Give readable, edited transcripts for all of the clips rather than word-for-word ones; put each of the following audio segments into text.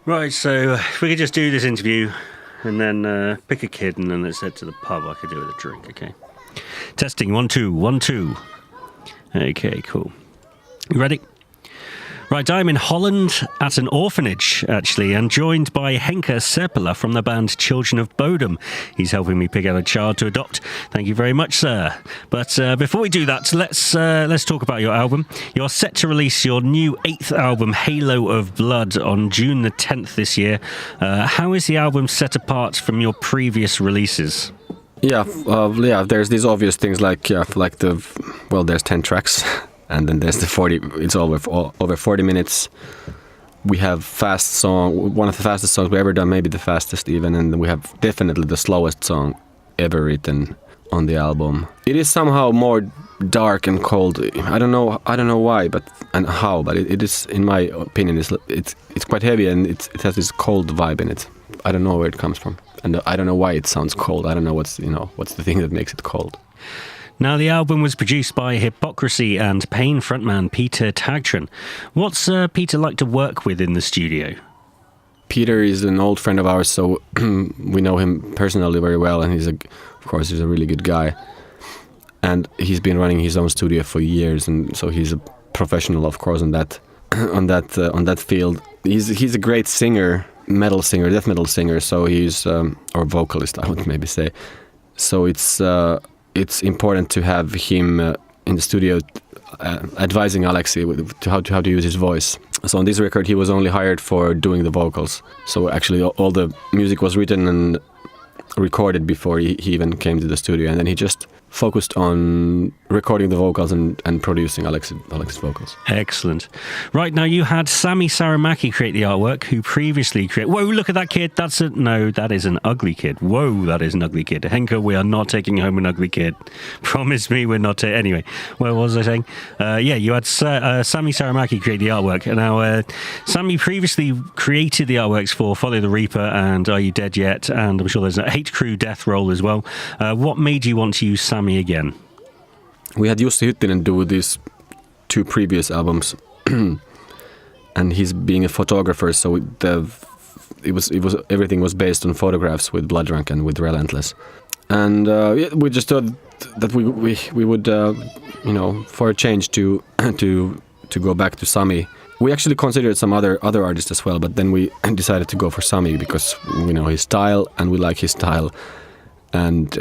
Right, so if we could just do this interview and then pick a kid and then let's head to the pub. I could do with a drink, okay? Testing, 1, 2, 1, 2. Okay, cool. You ready? Right, I'm in Holland at an orphanage, actually, and joined by Henkka from the band Children of Bodom. He's helping me pick out a child to adopt. Thank you very much, sir. But before we do that, let's talk about your album. You're set to release your new 8th album, Halo of Blood, on June the 10th this year. How is the album set apart from your previous releases? Yeah, there's these obvious things like there's 10 tracks. And then there's the 40, it's over 40 minutes. We have fast song, one of the fastest songs we've ever done, maybe the fastest even, and we have definitely the slowest song ever written on the album. It is somehow more dark and cold. I don't know why, but it is, in my opinion, it's quite heavy and it has this cold vibe in it. I don't know where it comes from, and I don't know why it sounds cold. I don't know what's the thing that makes it cold. Now, the album was produced by Hypocrisy and Pain frontman Peter Tagtron. What's Peter like to work with in the studio? Peter is an old friend of ours, so we know him personally very well, and he's a really good guy. And he's been running his own studio for years, and so he's a professional, of course, on that field. He's a great singer, death metal singer. So he's or vocalist, I would maybe say. So it's important to have him in the studio advising Alexi how to use his voice. So on this record he was only hired for doing the vocals. So actually all the music was written and recorded before he even came to the studio, and then he just focused on recording the vocals and producing Alex's vocals. Excellent. Right, now you had Sami Saramäki create the artwork, who previously created... Whoa, look at that kid. That is an ugly kid. Whoa, that is an ugly kid. Henkka, we are not taking home an ugly kid. Promise me we're not... Anyway, what was I saying? You had Sami Saramäki create the artwork. Now, Sami previously created the artworks for Follow the Reaper and Are You Dead Yet? And I'm sure there's a Hate Crew Death Roll as well. What made you want to use Sami again? We had Jussi Hyttinen do these 2 previous albums, and he's being a photographer, so everything was based on photographs with Blood Drunk and with Relentless, and we just thought that we would for a change to go back to Sami. We actually considered some other artists as well, but then we decided to go for Sami because we know his style and we like his style, and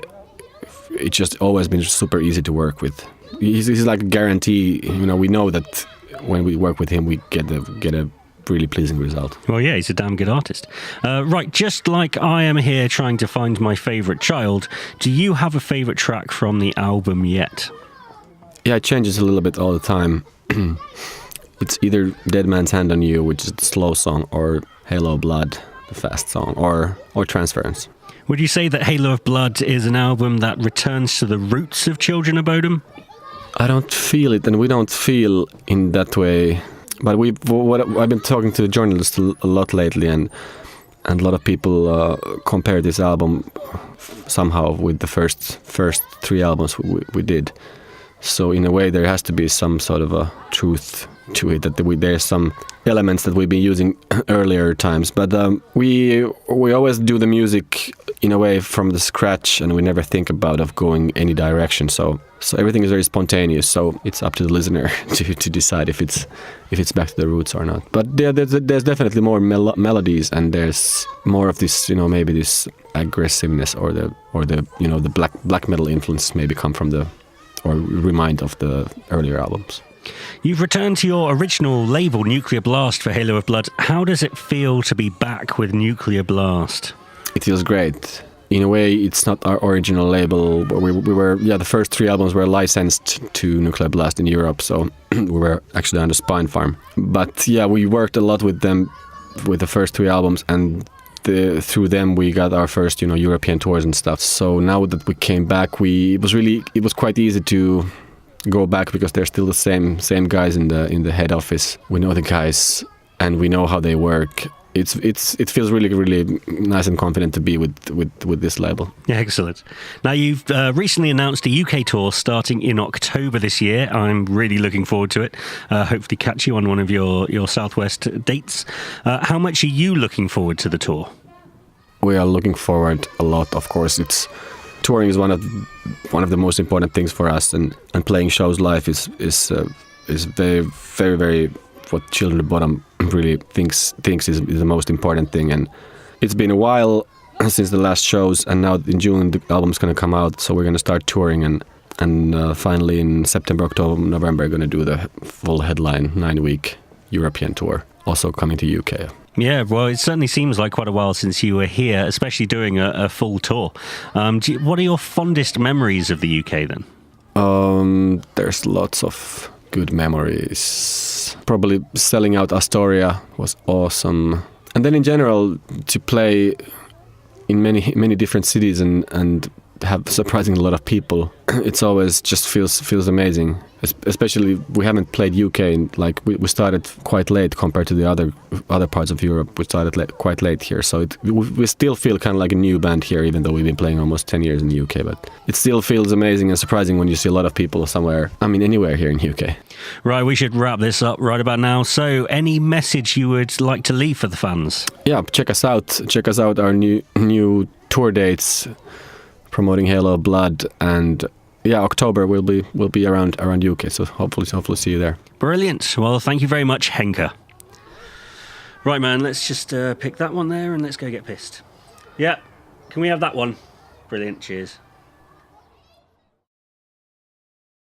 it's just always been super easy to work with. He's like a guarantee. We know that when we work with him, we get a really pleasing result. Well, yeah, he's a damn good artist. Right, just like I am here trying to find my favourite child, do you have a favourite track from the album yet? Yeah, it changes a little bit all the time. It's either Dead Man's Hand on You, which is the slow song, or Halo of Blood, the fast song, or Transference. Would you say that Halo of Blood is an album that returns to the roots of Children of Bodom? I don't feel it, and we don't feel in that way. But I've been talking to journalists a lot lately, and a lot of people compare this album somehow with the first 3 albums we did. So in a way, there has to be some sort of a truth to it, that there's some elements that we've been using earlier times, but we always do the music in a way from the scratch, and we never think about going any direction. So everything is very spontaneous. So it's up to the listener to decide if it's back to the roots or not. But there's definitely more melodies, and there's more of this, maybe this aggressiveness or the black metal influence maybe come from or remind of the earlier albums. You've returned to your original label, Nuclear Blast, for Halo of Blood. How does it feel to be back with Nuclear Blast? It feels great. In a way, it's not our original label, but we were, the first 3 albums were licensed to Nuclear Blast in Europe, so we were actually under Spine Farm. But we worked a lot with them with the first 3 albums, and through them we got our first, European tours and stuff. So now that we came back, it was quite easy to go back because they're still the same guys in the head office. We know the guys and we know how they work. it feels really nice and confident to be with this label. Yeah, excellent. Now, you've recently announced a UK tour starting in October this year. I'm really looking forward to it. Hopefully catch you on one of your Southwest dates. How much are you looking forward to the tour? We are looking forward a lot, of course. Touring is one of the most important things for us, and playing shows live is very what Children of Bodom really thinks is the most important thing. And it's been a while since the last shows, and now in June the album's going to come out, so we're going to start touring, and finally in September, October, November going to do the full headline 9-week European tour, also coming to UK. Yeah, well, it certainly seems like quite a while since you were here, especially doing a full tour. What are your fondest memories of the UK then? There's lots of good memories. Probably selling out Astoria was awesome. And then in general, to play in many different cities and have surprising a lot of people, it's always just feels amazing. Especially we haven't played UK, like we started quite late compared to the other parts of Europe. We started quite late here, so we still feel kind of like a new band here, even though we've been playing almost 10 years in the UK. But it still feels amazing and surprising when you see a lot of people somewhere, anywhere here in UK. Right, we should wrap this up right about now. So any message you would like to leave for the fans? Yeah, check us out. Check us out, our new tour dates, promoting Halo Blood, and October we'll be around UK, so hopefully see you there. Brilliant. Well, thank you very much, Henkka. Right, man, let's just pick that one there and let's go get pissed. Yeah, can we have that one? Brilliant, cheers.